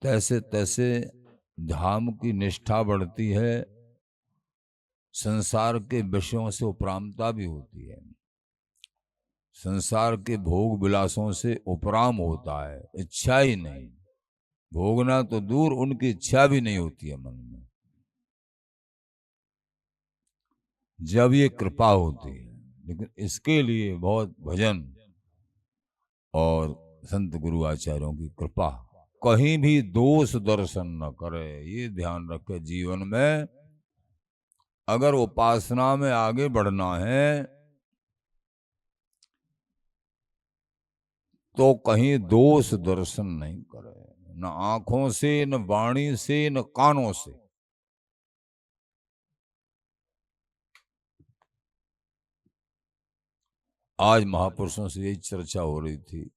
तैसे तैसे धाम की निष्ठा बढ़ती है, संसार के विषयों से उपरामता भी होती है। संसार के भोग विलासों से उपराम होता है, इच्छा ही नहीं। भोगना तो दूर, उनकी इच्छा भी नहीं होती है मन में, जब ये कृपा होती है। लेकिन इसके लिए बहुत भजन और संत गुरु आचार्यों की कृपा, कहीं भी दोष दर्शन न करे, ये ध्यान रखे जीवन में। अगर उपासना में आगे बढ़ना है तो कहीं दोष दर्शन नहीं करे, न आंखों से, न वाणी से, न कानों से। आज महापुरुषों से यही चर्चा हो रही थी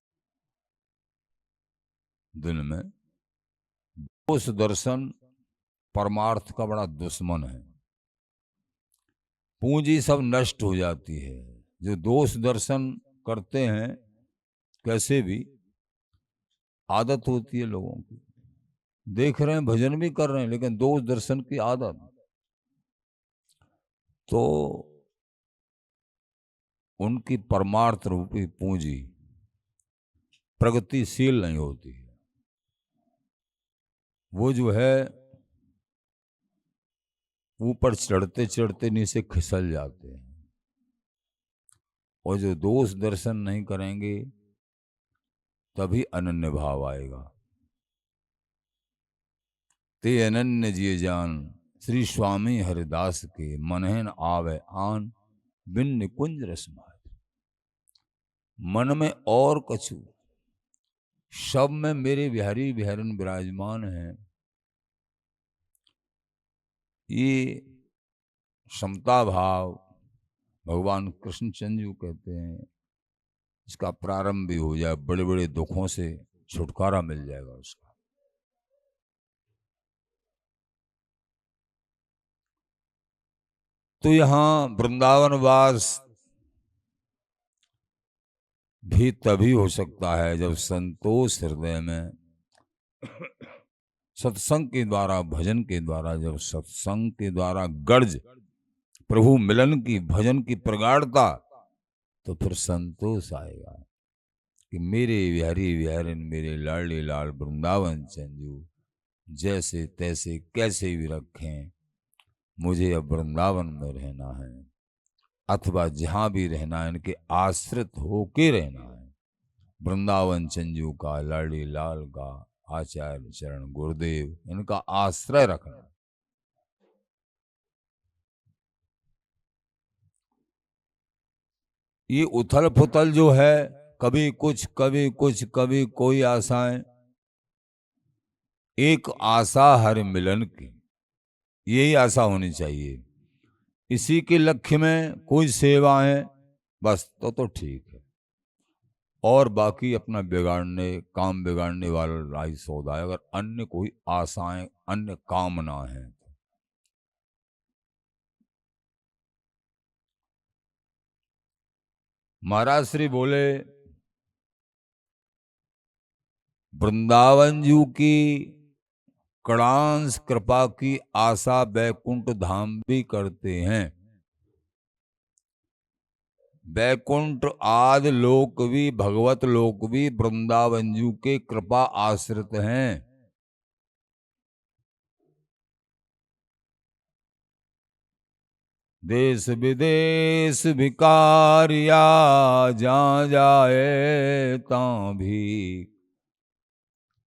दिन में। दोष दर्शन परमार्थ का बड़ा दुश्मन है। पूंजी सब नष्ट हो जाती है जो दोष दर्शन करते हैं। कैसे भी आदत होती है लोगों की, देख रहे हैं भजन भी कर रहे हैं लेकिन दोष दर्शन की आदत, तो उनकी परमार्थ रूपी पूंजी प्रगतिशील नहीं होती है। वो जो है ऊपर चढ़ते चढ़ते नीचे खिसल जाते हैं। और जो दोष दर्शन नहीं करेंगे तभी अनन्य भाव आएगा। ते अनन्य जिय जान श्री स्वामी हरिदास के, मनहन आवे आन बिन निकुंज रसमाय। मन में और कछु, सब में मेरे बिहारी बिहारन विराजमान हैं। ये समता भाव भगवान कृष्णचंद्र जी कहते हैं, इसका प्रारंभ भी हो जाए, बड़े बड़े दुखों से छुटकारा मिल जाएगा उसका। तो यहां वृंदावन वास भी तभी हो सकता है जब संतोष हृदय में, सत्संग के द्वारा, भजन के द्वारा, जब सत्संग के द्वारा गर्ज प्रभु मिलन की, भजन की प्रगाढ़ता, तो फिर संतोष आएगा कि मेरे बिहारी बिहारिन, मेरे लाडले लाल वृंदावन चंजू जैसे तैसे कैसे भी रखें, मुझे अब वृंदावन में रहना है, अथवा जहां भी रहना है इनके आश्रित होके रहना है। वृंदावन चंजू का, लाडली लाल का, आचार्य चरण गुरुदेव, इनका आश्रय रखना। ये उथल पुथल जो है, कभी कुछ कभी कुछ, कभी कोई आशाएं, एक आशा हर मिलन की, यही आशा होनी चाहिए। इसी के लक्ष्य में कोई सेवाएं, बस तो ठीक है। और बाकी अपना बिगाड़ने, काम बिगाड़ने वाला राही सौदा है। अगर अन्य कोई आशाएं, अन्य कामना है, महाराज श्री बोले वृंदावन जू की कणांश कृपा की आशा बैकुंठ धाम भी करते हैं। बैकुंठ आदि लोक भी, भगवत लोक भी वृंदावन जू के कृपा आश्रित हैं। देश विदेश भिकारिया जहाँ जाए तां भी,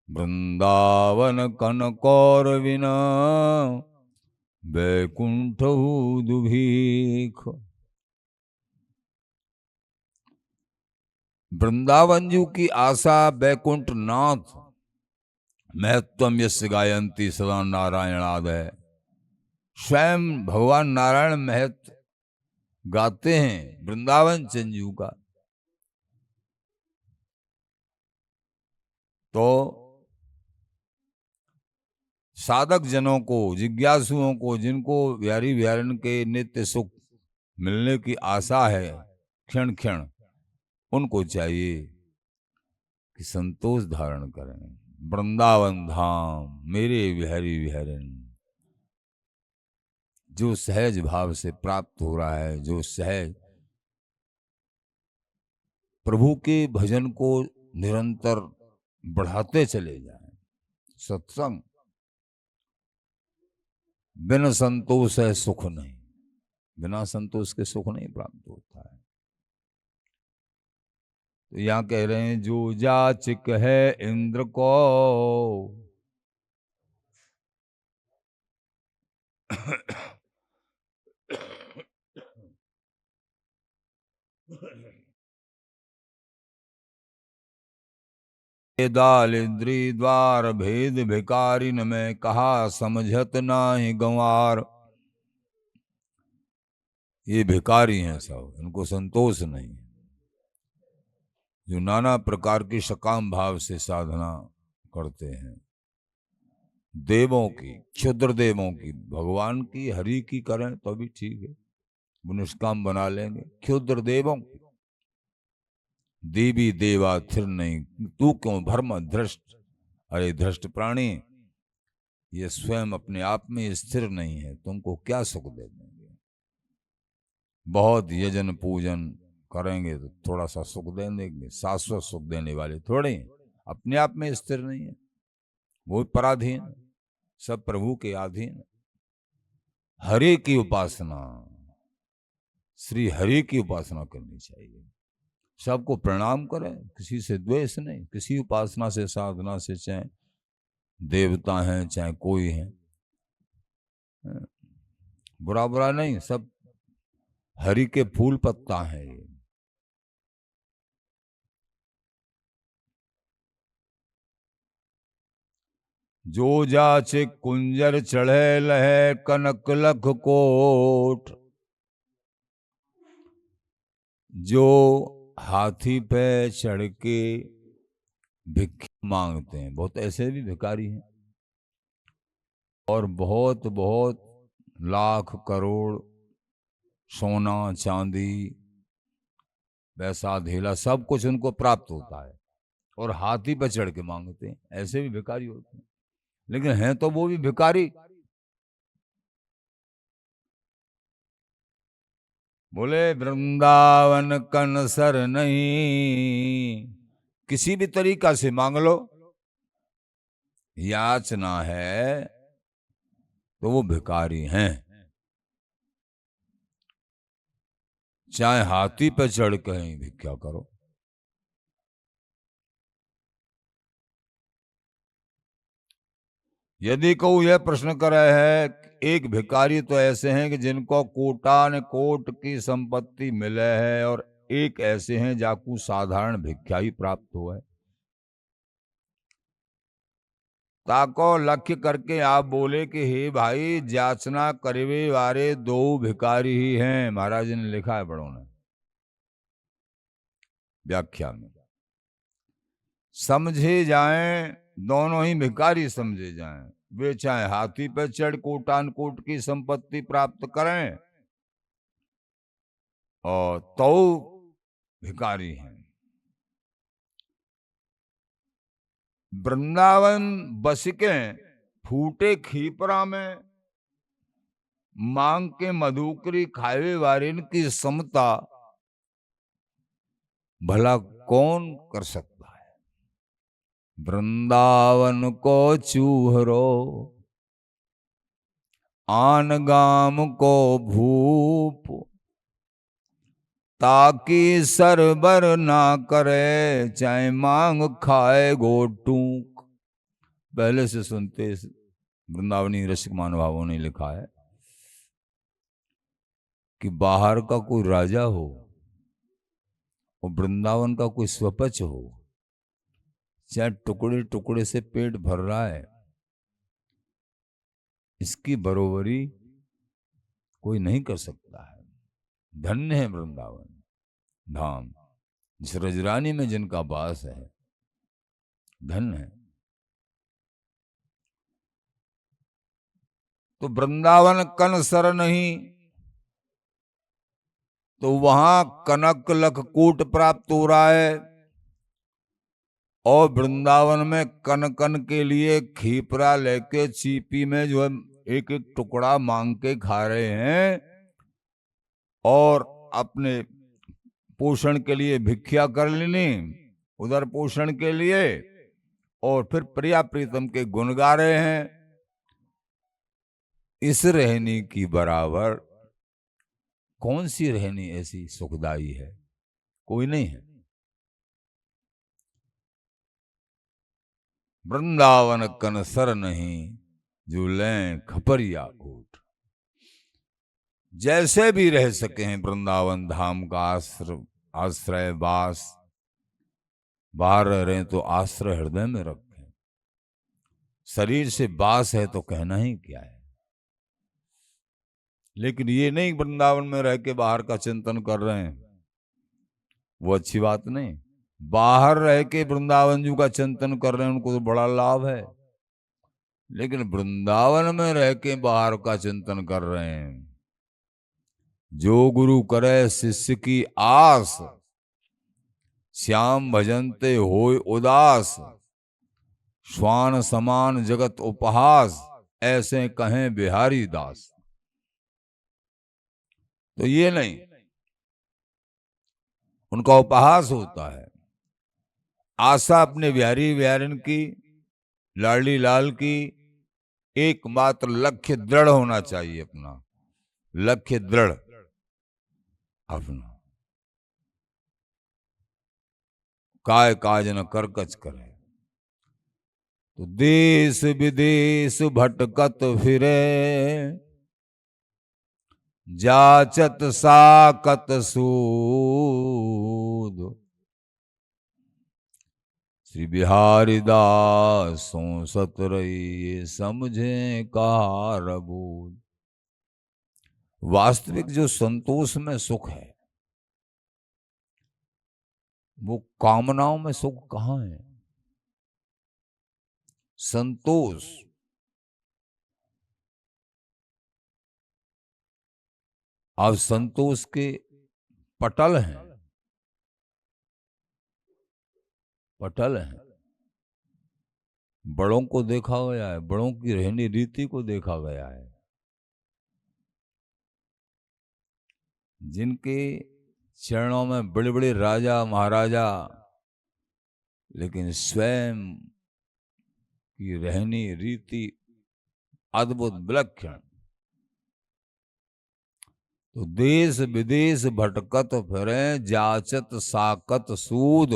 वृंदावन कनकौर बिना बैकुंठ दुभीख। वृंदावन जू की आशा बैकुंठ नाथ महत्वम यस्य गायंती सदा नारायणाद है। स्वयं भगवान नारायण महत्व गाते हैं वृंदावन चंजू का। तो साधक जनों को, जिज्ञासुओं को, जिनको बिहारी बिहारन के नित्य सुख मिलने की आशा है क्षण क्षण, उनको चाहिए कि संतोष धारण करें। वृंदावन धाम मेरे बिहारी बिहारिन, जो सहज भाव से प्राप्त हो रहा है, जो सहज प्रभु के भजन को निरंतर बढ़ाते चले जाएं। सत्संग बिना संतोष है सुख नहीं, बिना संतोष के सुख नहीं प्राप्त होता है। तो यहां कह रहे हैं जो जाचिक है इंद्र को दाल इंद्री द्वार भेद भिकारी न मैं कहा समझत नाही गंवार। ये भिकारी हैं सब, इनको संतोष नहीं, जो नाना प्रकार की सकाम भाव से साधना करते हैं। देवों की, क्षुद्र देवों की, भगवान की हरि की करें तो भी ठीक है, वो निष्काम बना लेंगे। क्षुद्र देवों की, देवी देवा थिर नहीं, तू क्यों भ्रम धृष्ट, अरे धृष्ट प्राणी, ये स्वयं अपने आप में स्थिर नहीं है, तुमको क्या सुख दे देंगे। बहुत यजन पूजन करेंगे तो थोड़ा सा सुख दे देंगे, शाश्वत सुख देने वाले थोड़े हैं, अपने आप में स्थिर नहीं है, वो पराधीन, सब प्रभु के अधीन। हरि की उपासना, श्री हरि की उपासना करनी चाहिए। सबको प्रणाम करें, किसी से द्वेष नहीं, किसी उपासना से साधना से, चाहे देवता हैं चाहे कोई है, बुरा बुरा नहीं, सब हरि के फूल पत्ता है। जो जाचे कुंजर चढ़े लहे कनक लख कोट, जो हाथी पे चढ़ के भिक्षा मांगते हैं, बहुत ऐसे भी भिखारी हैं, और बहुत बहुत लाख करोड़ सोना चांदी पैसा धेला सब कुछ उनको प्राप्त होता है, और हाथी पर चढ़ के मांगते हैं, ऐसे भी भिखारी होते हैं। लेकिन हैं तो वो भी भिखारी, बोले वृंदावन कनसर नहीं, किसी भी तरीका से मांग लो, याचना है तो वो भिखारी हैं। चाहे हाथी पर चढ़ कहीं भिक्षा करो। यदि कोई यह प्रश्न करे है, एक भिखारी तो ऐसे हैं कि जिनको कोटान कोट की संपत्ति मिले है, और एक ऐसे हैं जाकू साधारण भिक्षा ही प्राप्त हुआ है। ताको लक्ष्य करके आप बोले कि हे भाई, जाचना करवे वाले दो भिखारी ही हैं, महाराज ने लिखा है बड़ों ने व्याख्या में। समझे जाएं, दोनों ही भिखारी समझे जाएं, वे चाहे हाथी पर चढ़ कोटान कोट की संपत्ति प्राप्त करें, और तो भिखारी हैं। वृंदावन बसिके फूटे खीपरा में, मांग के मधुकरी खावे वारिन की समता भला कौन कर सकता है। वृंदावन को चूहरो आन गाम को भूप, ताकि सरबर ना करे चाहे मांग खाए गोटूक। पहले से सुनते वृंदावनी रसिक महानुभावों ने लिखा है कि बाहर का कोई राजा हो और वृंदावन का कोई स्वपच हो, चाहे टुकड़े टुकड़े से पेट भर रहा है, इसकी बरोबरी कोई नहीं कर सकता है। धन्य है वृंदावन धाम, जिस रजरानी में जिनका वास है, धन्य है। तो वृंदावन कन सर नहीं, तो वहां कनक लख कूट प्राप्त हो रहा है, और वृंदावन में कन कन के लिए खीपरा लेके चीपी में जो है एक एक टुकड़ा मांग के खा रहे हैं, और अपने पोषण के लिए भिक्षा कर लेनी, उधर पोषण के लिए, और फिर प्रिया प्रीतम के गुण गा रहे हैं। इस रहनी की बराबर कौन सी रहनी ऐसी सुखदाई है? कोई नहीं है। वृंदावन कन सर नहीं, जो लें खपरिया कोट। जैसे भी रह सके हैं वृंदावन धाम का आश्रय वास, बाहर रह रहे हैं तो आश्रय हृदय में रखें। शरीर से बास है तो कहना ही क्या है। लेकिन ये नहीं वृंदावन में रह के बाहर का चिंतन कर रहे हैं, वो अच्छी बात नहीं। बाहर रह के वृंदावन जी का चिंतन कर रहे हैं, उनको तो बड़ा लाभ है। लेकिन वृंदावन में रह के बाहर का चिंतन कर रहे हैं, जो गुरु करे शिष्य की आस, श्याम भजनते होय उदास, श्वान समान जगत उपहास, ऐसे कहें बिहारी दास। तो ये नहीं, उनका उपहास होता है। आशा अपने बिहारी बिहारिन की, लाडली लाल की, एकमात्र लक्ष्य दृढ़ होना चाहिए। अपना लक्ष्य दृढ़ अपना, काय काज न करकच करे। तो देश विदेश भटकत फिरे, जाचत साकत सूद, श्री बिहारी दासों सत रही समझे कार बोध। वास्तविक जो संतोष में सुख है, वो कामनाओं में सुख कहाँ है? संतोष अब संतोष के पटल हैं, पटल हैं। बड़ों को देखा गया है, बड़ों की रहनी रीति को देखा गया है। जिनके चरणों में बड़े बड़े राजा महाराजा, लेकिन स्वयं की रहनी रीति अद्भुत विलक्षण। तो देश विदेश भटकत फिरे, जाचत साकत सूद।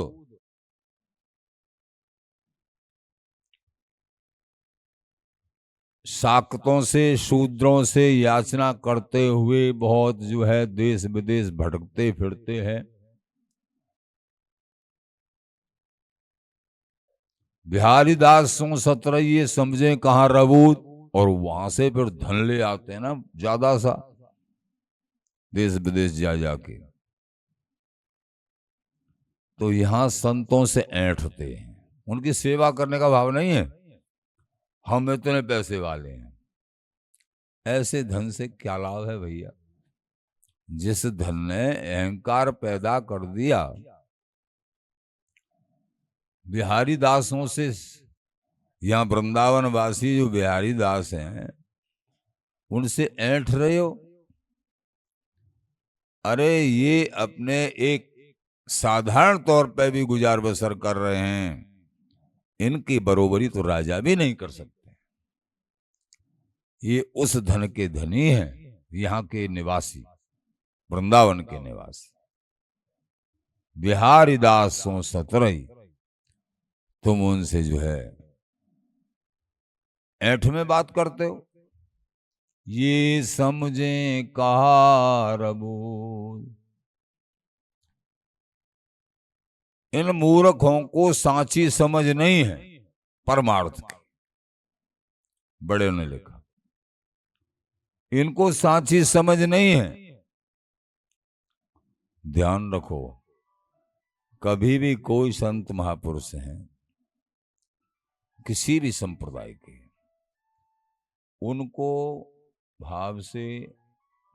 साकतों से, शूद्रों से याचना करते हुए बहुत जो है देश विदेश भटकते फिरते हैं। बिहारी दासों सत्रह ये समझे कहाँ रबूत, और वहां से फिर धन ले आते हैं ना ज्यादा सा, देश विदेश जा जाके। तो यहां संतों से ऐंठते हैं, उनकी सेवा करने का भाव नहीं है, हम इतने पैसे वाले हैं। ऐसे धन से क्या लाभ है भैया? जिस धन ने अहंकार पैदा कर दिया। बिहारी दासों से, यहां वृंदावन वासी जो बिहारी दास हैं, उनसे ऐंठ रहे हो। अरे ये अपने एक साधारण तौर पे भी गुजार बसर कर रहे हैं, इनकी बरोबरी तो राजा भी नहीं कर सकते। ये उस धन के धनी हैं, यहाँ के निवासी, वृंदावन के निवासी। बिहारी दासों सतरई, तुम उनसे जो है ऐठ में बात करते हो। ये समझे कहा रबूद। इन मूर्खों को सांची समझ नहीं है परमार्थ की। बड़े ने लिखा, इनको सांची समझ नहीं है। ध्यान रखो, कभी भी कोई संत महापुरुष हैं, किसी भी संप्रदाय के, उनको भाव से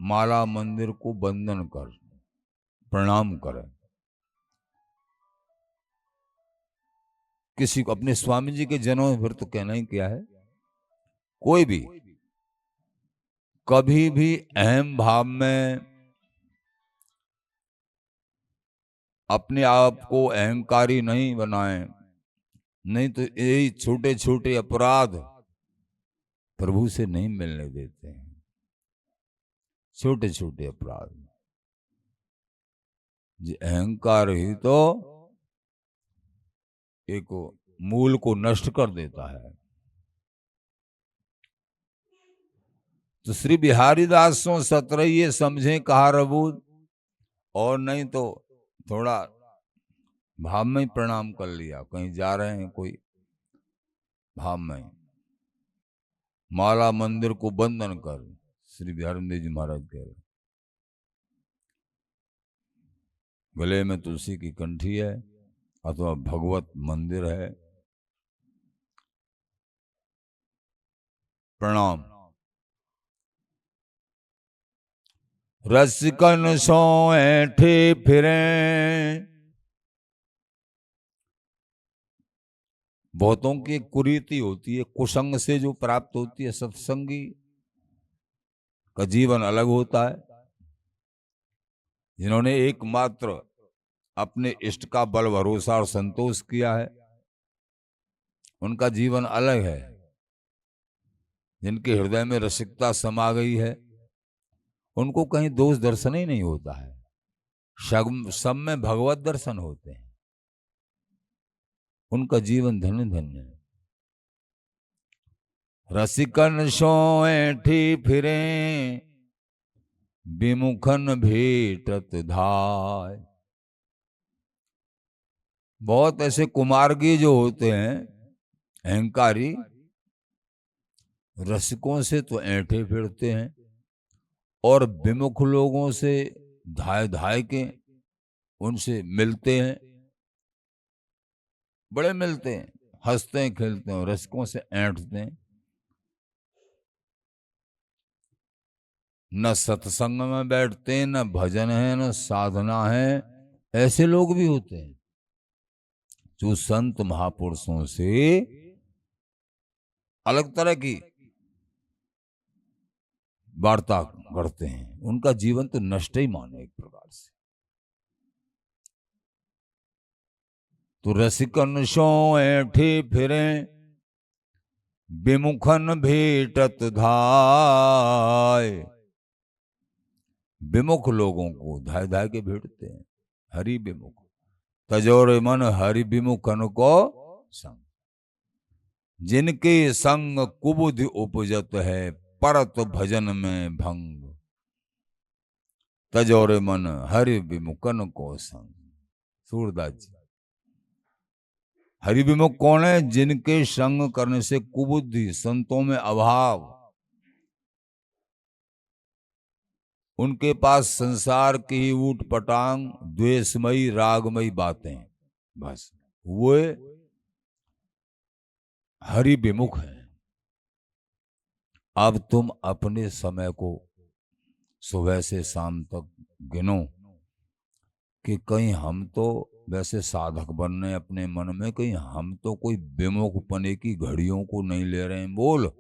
माला मंदिर को बंदन कर प्रणाम करें। किसी को अपने स्वामी जी के जनों में फिर तो कहना ही क्या है। कोई भी कभी भी अहम भाव में अपने आप को अहंकारी नहीं बनाएं, नहीं तो यही छोटे छोटे अपराध प्रभु से नहीं मिलने देते हैं। छोटे छोटे अपराध, ये अहंकार ही तो एक मूल को नष्ट कर देता है। तो श्री बिहारी दासों 17 ये समझे कहा रबूद, और नहीं तो थोड़ा भाव में ही प्रणाम कर लिया। कहीं जा रहे हैं कोई, भाव में माला मंदिर को बंधन कर, श्री बिहारी जी महाराज कह रहे। गले में तुलसी की कंठी है अथवा भगवत मंदिर है, प्रणाम। रसिकन सो ऐठे फिरे, बहुतों की एक कुरीति होती है, कुसंग से जो प्राप्त होती है। सत्संगी का जीवन अलग होता है। जिन्होंने एकमात्र अपने इष्ट का बल भरोसा और संतोष किया है, उनका जीवन अलग है। जिनके हृदय में रसिकता समा गई है, उनको कहीं दोष दर्शन ही नहीं होता है, सब में भगवत दर्शन होते हैं। उनका जीवन धन्य धन्य है। रसिकन सो ऐठी फिरे, विमुखन भेटत धाय। बहुत ऐसे कुमार्गी जो होते हैं, अहंकारी, रसिकों से तो ऐठे फिरते हैं और विमुख लोगों से धाय धाय के उनसे मिलते हैं, बड़े मिलते हैं, हंसते हैं, खेलते हैं, रसिकों से ऐंठते हैं। न सत्संग में बैठते हैं, न भजन है, न साधना है। ऐसे लोग भी होते हैं जो संत महापुरुषों से अलग तरह की वार्ता करते हैं। उनका जीवन तो नष्ट ही माने एक प्रकार से। तो रसिकन सो ऐठे फिरे, विमुखन भेटत धाय। विमुख लोगों को धाय धाय के भेटते हैं। हरि विमुख तजोर मन हरि विमुखन को संग। जिनके संग कुबुद्धि उपजत है, परत भजन में भंग। तजोर मन हरि विमुखन को संग। सूरदास जी, हरि विमुख कौन है? जिनके संग करने से कुबुद्धि, संतों में अभाव, उनके पास संसार की ही ऊट पटांग, द्वेषमयी रागमयी बातें, बस वो हरि विमुख है। अब तुम अपने समय को सुबह से शाम तक गिनो कि कहीं हम तो वैसे साधक बनने अपने मन में, कहीं हम तो कोई विमुख पने की घड़ियों को नहीं ले रहे हैं। बोल,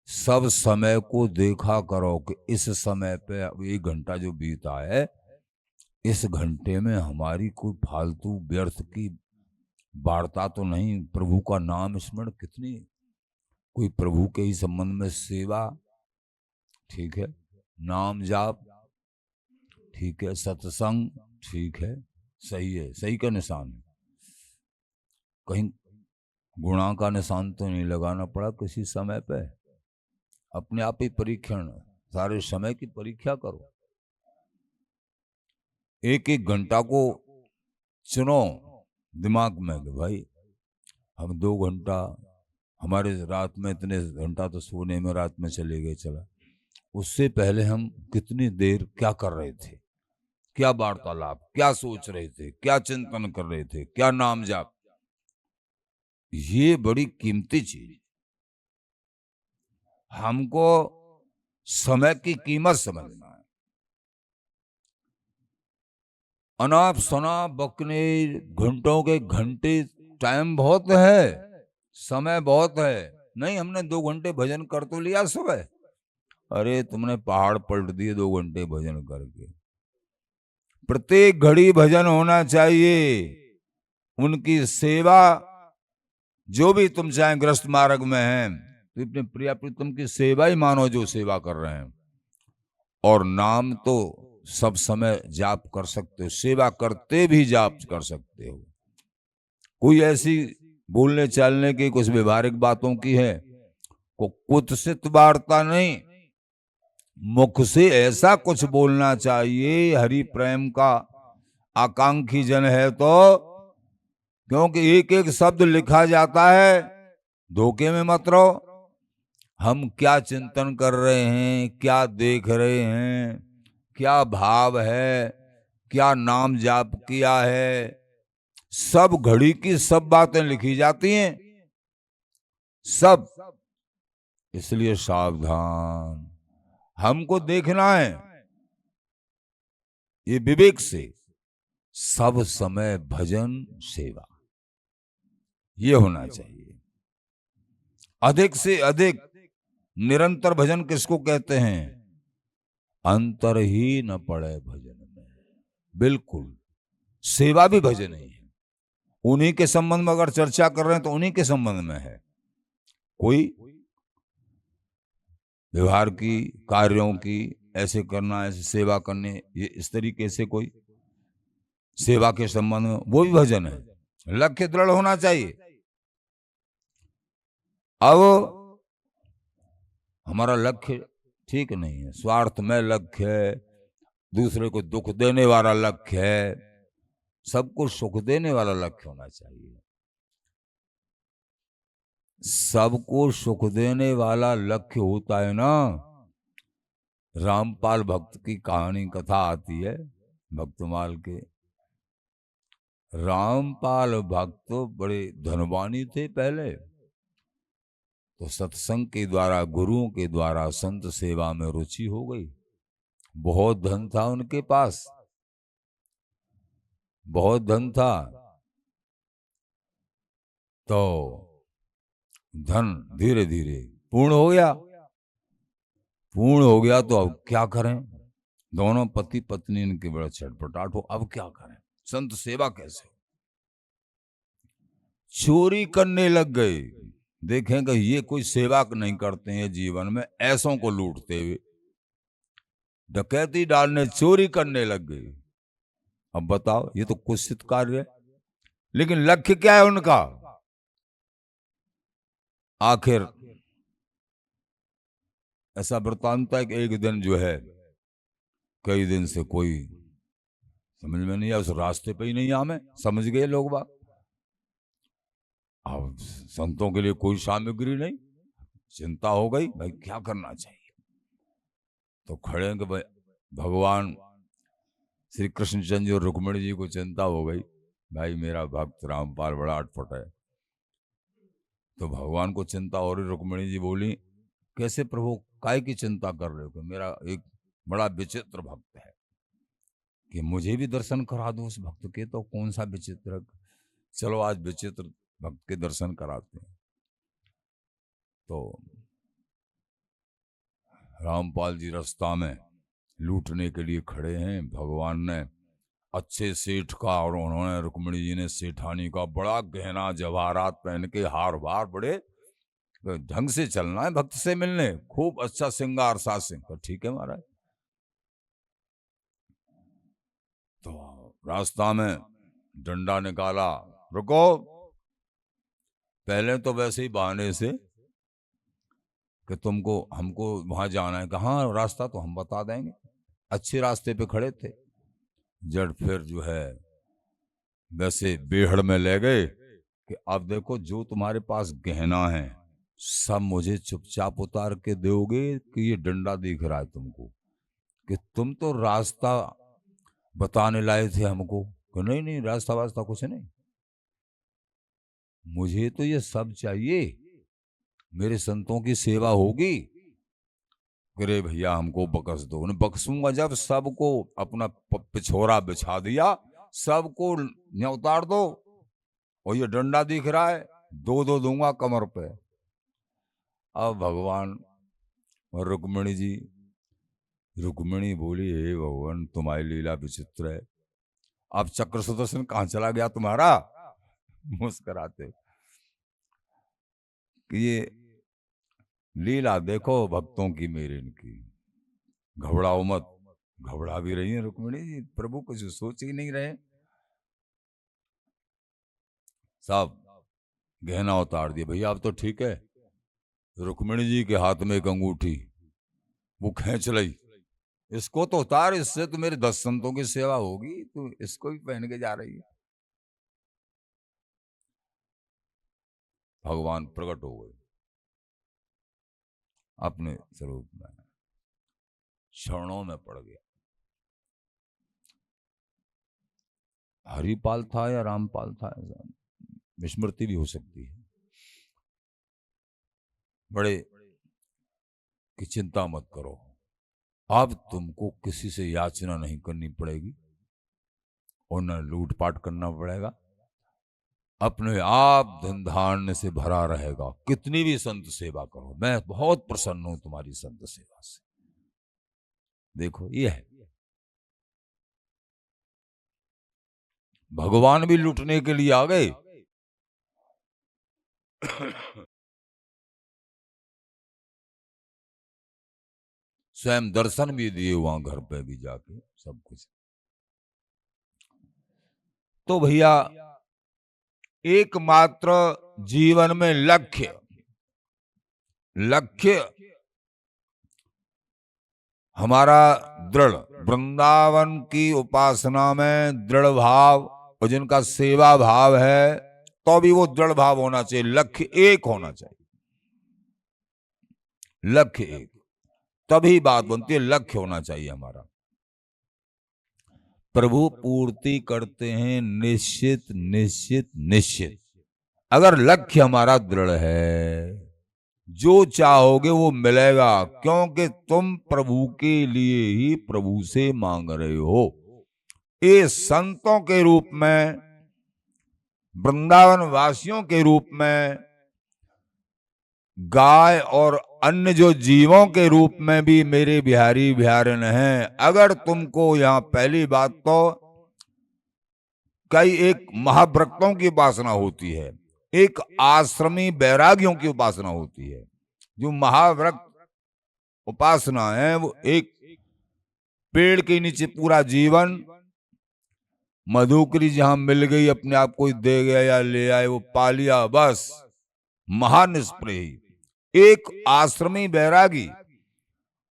सब समय को देखा करो कि इस समय पे अब 1 घंटा जो बीता है, इस घंटे में हमारी कोई फालतू व्यर्थ की वार्ता तो नहीं। प्रभु का नाम स्मरण कितनी, कोई प्रभु के ही संबंध में सेवा, ठीक है, नाम जाप, ठीक है, सत्संग, ठीक है, सही है, सही का निशान है। कहीं गुणा का निशान तो नहीं लगाना पड़ा किसी समय पे। अपने आप ही परीक्षण, सारे समय की परीक्षा करो। 1-1 घंटा को चुनो दिमाग में कि भाई हम 2 घंटा, हमारे रात में इतने घंटा तो सोने में रात में चले गए, चला। उससे पहले हम कितनी देर क्या कर रहे थे, क्या वार्तालाप, क्या सोच रहे थे, क्या चिंतन कर रहे थे, क्या नाम जाप। ये बड़ी कीमती चीज। हमको समय की कीमत समझना है। अनाप शनाप बकने, घंटों के घंटे टाइम बहुत है, समय बहुत है। नहीं, हमने 2 घंटे भजन कर तो लिया सुबह। अरे तुमने पहाड़ पलट दिए 2 घंटे भजन करके। प्रत्येक घड़ी भजन होना चाहिए। उनकी सेवा, जो भी तुम चाहे ग्रस्त मार्ग में हैं, तो अपने प्रिया प्रीतम की सेवा ही मानो जो सेवा कर रहे हैं। और नाम तो सब समय जाप कर सकते हो, सेवा करते भी जाप कर सकते हो। कोई ऐसी बोलने चालने की, कुछ व्यवहारिक बातों की है, को कुत्सित वार्ता नहीं, मुख से ऐसा कुछ बोलना चाहिए। हरि प्रेम का आकांक्षी जन है तो, क्योंकि एक एक शब्द लिखा जाता है। धोखे में मत रहो। हम क्या चिंतन कर रहे हैं, क्या देख रहे हैं, क्या भाव है, क्या नाम जाप किया है, सब घड़ी की सब बातें लिखी जाती हैं, सब। इसलिए सावधान, हमको देखना है ये विवेक से, सब समय भजन सेवा ये होना चाहिए। अधिक से अधिक निरंतर भजन किसको कहते हैं? अंतर ही न पड़े भजन में। बिल्कुल, सेवा भी भजन ही है। उन्हीं के संबंध में अगर चर्चा कर रहे हैं तो उन्हीं के संबंध में है। कोई व्यवहार की, कार्यों की, ऐसे करना, ऐसे सेवा करने, ये इस तरीके से कोई सेवा के संबंध में, वो भी भजन है। लक्ष्य दृढ़ होना चाहिए। अब हमारा लक्ष्य ठीक नहीं है, स्वार्थ में लक्ष्य है, दूसरे को दुख देने वाला लक्ष्य है, सबको सुख देने वाला लक्ष्य होना चाहिए। सबको सुख देने वाला लक्ष्य होता है ना। रामपाल भक्त की कहानी, कथा आती है भक्तमाल के। रामपाल भक्त तो बड़े धनवानी थे पहले, तो सत्संग के द्वारा, गुरुओं के द्वारा संत सेवा में रुचि हो गई। बहुत धन था उनके पास, बहुत धन था। तो धन धीरे धीरे पूर्ण हो गया। पूर्ण हो गया तो अब क्या करें? दोनों पति पत्नी इनके बड़ा छटपटाट हो, अब क्या करें? संत सेवा कैसे? चोरी करने लग गए। देखेंगे ये कोई सेवा नहीं करते हैं जीवन में, ऐसों को लूटते हुए डकैती डालने, चोरी करने लग गए। अब बताओ, ये तो कुत्सित कार्य है। लेकिन लक्ष्य क्या है उनका? आखिर ऐसा वृत्तांत है कि एक दिन जो है, कई दिन से कोई समझ में नहीं आया, उस रास्ते पे ही नहीं आमे, समझ गए लोग बात। अब संतों के लिए कोई सामग्री नहीं, चिंता हो गई, भाई क्या करना चाहिए। तो खड़े हैं कि भाई भगवान श्री कृष्णचंद्र और रुक्मिणी जी को चिंता हो गई, भाई मेरा भक्त रामपाल बड़ा अटपट है। तो भगवान को चिंता हो रही। रुक्मिणी जी बोली, कैसे प्रभु, काय की चिंता कर रहे हो? कि मेरा एक बड़ा विचित्र भक्त है, कि मुझे भी दर्शन करा दो उस भक्त के। तो कौन सा विचित्र? चलो आज विचित्र भक्त के दर्शन कराते हैं। तो रामपाल जी रास्ता में लूटने के लिए खड़े हैं। भगवान ने अच्छे सेठ का, और उन्होंने, रुक्मिणी जी ने सेठानी का बड़ा गहना जवाहरात पहन के, हार वार, बड़े ढंग से चलना है भक्त से मिलने, खूब अच्छा श्रृंगार साज सिंह। तो ठीक है महाराज। तो रास्ता में डंडा निकाला, रुको। पहले तो वैसे ही बहाने से कि तुमको, हमको वहां जाना है। कहाँ रास्ता? तो हम बता देंगे। अच्छे रास्ते पे खड़े थे। जड़ फिर जो है वैसे बेहड़ में ले गए कि अब देखो, जो तुम्हारे पास गहना है सब मुझे चुपचाप उतार के दोगे, कि ये डंडा दिख रहा है तुमको, कि तुम तो रास्ता बताने लाए थे हमको। कि नहीं नहीं, रास्ता वास्ता कुछ नहीं, मुझे तो ये सब चाहिए, मेरे संतों की सेवा होगी। अरे भैया हमको बख्श दो। उन्हें बख्सूंगा जब, सबको अपना पिछोरा बिछा दिया, सबको उतार दो। और ये डंडा दिख रहा है, दो दो दूंगा कमर पे। अब भगवान रुक्मिणी बोली, हे भगवान तुम्हारी लीला विचित्र है, अब चक्र सुदर्शन कहां चला गया तुम्हारा? मुस्कुराते कि ये लीला देखो भक्तों की मेरे इनकी, घबराओ मत। घबरा भी रही है रुक्मिणी जी, प्रभु कुछ सोच ही नहीं रहे। साहब गहना उतार दिए, भैया अब तो ठीक है। रुक्मिणी जी के हाथ में एक अंगूठी, वो खींच लई, इसको तो उतार, इससे तो मेरे 10 संतों की सेवा होगी, तू इसको भी पहन के जा रही है। भगवान प्रकट हो गए अपने स्वरूप में, क्षणों में पड़ गया। हरिपाल था या रामपाल था, विस्मृति भी हो सकती है। बड़े की चिंता मत करो, अब तुमको किसी से याचना नहीं करनी पड़ेगी और न लूटपाट करना पड़ेगा, अपने आप धन धान्य से भरा रहेगा। कितनी भी संत सेवा करो, मैं बहुत प्रसन्न हूं तुम्हारी संत सेवा से। देखो ये है, भगवान भी लूटने के लिए आ गए। स्वयं दर्शन भी दिए वहां घर पे भी जाके, सब कुछ। तो भैया एकमात्र जीवन में लक्ष्य हमारा दृढ़, वृंदावन की उपासना में दृढ़ भाव, और जिनका सेवा भाव है तो भी वो दृढ़ भाव होना चाहिए, लक्ष्य एक होना चाहिए, लक्ष्य एक, तभी बात बनती है। लक्ष्य होना चाहिए हमारा। प्रभु पूर्ति करते हैं निश्चित निश्चित निश्चित। अगर लक्ष्य हमारा दृढ़ है, जो चाहोगे वो मिलेगा, क्योंकि तुम प्रभु के लिए ही प्रभु से मांग रहे हो। ये संतों के रूप में, वृंदावन वासियों के रूप में, गाय और अन्य जो जीवों के रूप में भी मेरे बिहारी बिहारन हैं। अगर तुमको यहां पहली बात तो कई एक महाभक्तों की उपासना होती है, एक आश्रमी बैरागियों की उपासना होती है। जो महाव्रत उपासना है वो एक पेड़ के नीचे पूरा जीवन, मधुकरी जहां मिल गई अपने आप को दे गया या ले आए, वो पा लिया, बस महानिष्प्रेही। एक आश्रमी बैरागी,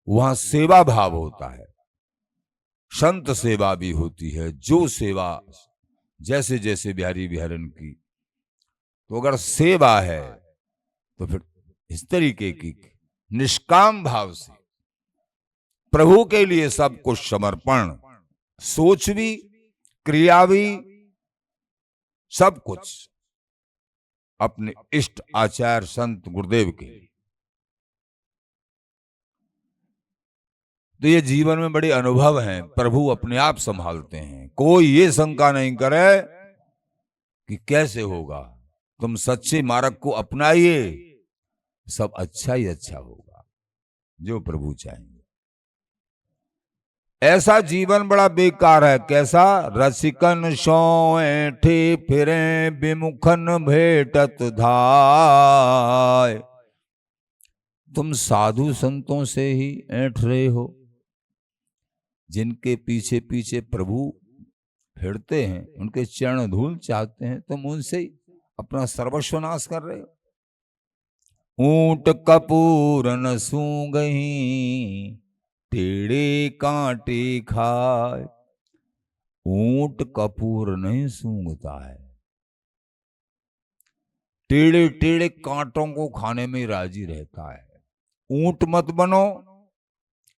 वहां सेवा भाव होता है, संत सेवा भी होती है। जो सेवा जैसे जैसे बिहारी बिहारन की, तो अगर सेवा है तो फिर इस तरीके की निष्काम भाव से प्रभु के लिए सब कुछ समर्पण, सोच भी, क्रिया भी, सब कुछ अपने इष्ट आचार्य संत गुरुदेव के लिए। तो ये जीवन में बड़े अनुभव हैं, प्रभु अपने आप संभालते हैं। कोई ये शंका नहीं करे कि कैसे होगा, तुम सच्चे मार्ग को अपनाइए, सब अच्छा ही अच्छा होगा, जो प्रभु चाहेंगे। ऐसा जीवन बड़ा बेकार है। कैसा? रसिकन सोएठे फिरे विमुखन भेटत धाय। तुम साधु संतों से ही ऐठ रहे हो, जिनके पीछे पीछे प्रभु फिरते हैं, उनके चरण धूल चाहते हैं, तुम उनसे ही अपना सर्वस्व नाश कर रहे हो। ऊंट कपूर न सूंघहीं, टेढ़े कांटे खाए। ऊंट कपूर नहीं सूंघता है, टेढ़े टेढ़े कांटों को खाने में राजी रहता है। ऊंट मत बनो,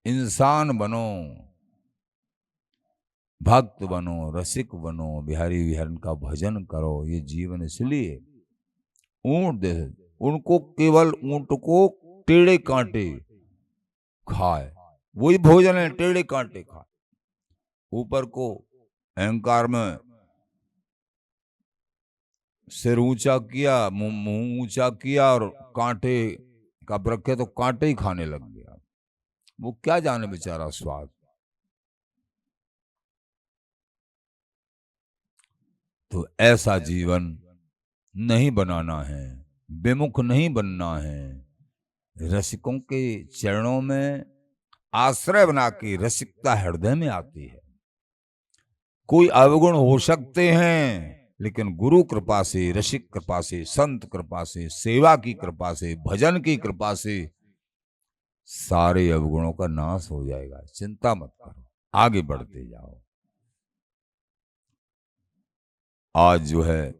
इंसान बनो, भक्त बनो, रसिक बनो, बिहारी बिहारन का भजन करो। ये जीवन इसलिए ऊंट दे, उनको केवल ऊंट को टेढ़े कांटे खाए, वही भोजन है, टेढ़े कांटे खाए। ऊपर को अहंकार में सिर ऊंचा किया, मुंह ऊंचा किया और कांटे का वृक्ष है तो कांटे ही खाने लग गया। वो क्या जाने बेचारा स्वाद। तो ऐसा जीवन नहीं बनाना है, विमुख नहीं बनना है। रसिकों के चरणों में आश्रय बना के रसिकता हृदय में आती है। कोई अवगुण हो सकते हैं, लेकिन गुरु कृपा से, रसिक कृपा से, संत कृपा से, सेवा की कृपा से, भजन की कृपा से सारे अवगुणों का नाश हो जाएगा। चिंता मत करो, आगे बढ़ते जाओ। आज जो है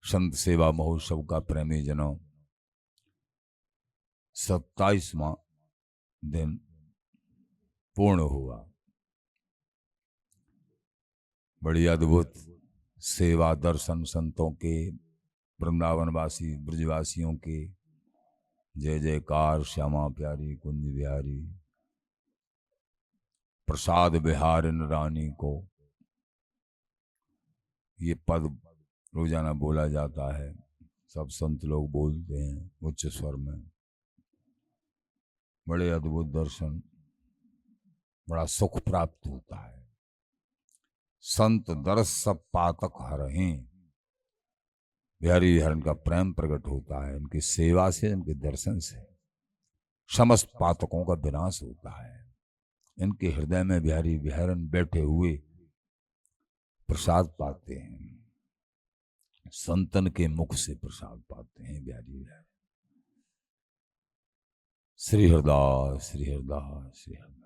संत सेवा महोत्सव का प्रेमी जनों 27वां दिन पूर्ण हुआ। बड़ी अद्भुत सेवा दर्शन संतों के, वृंदावनवासी ब्रजवासियों के जय जयकार। श्यामा प्यारी कुंज बिहारी, प्रसाद बिहारिन रानी को, ये पद रोजाना बोला जाता है, सब संत लोग बोलते हैं उच्च स्वर में। बड़े अद्भुत दर्शन, बड़ा सुख प्राप्त होता है। संत दरस सब पातक हरहिं, बिहारी बिहारन का प्रेम प्रकट होता है। इनकी सेवा से, इनके दर्शन से समस्त पातकों का विनाश होता है। इनके हृदय में बिहारी बिहारन बैठे हुए प्रसाद पाते हैं, संतन के मुख से प्रसाद पाते हैं बिहारी बिहारन। श्री हरदास, श्री हरदास, श्री हरदास।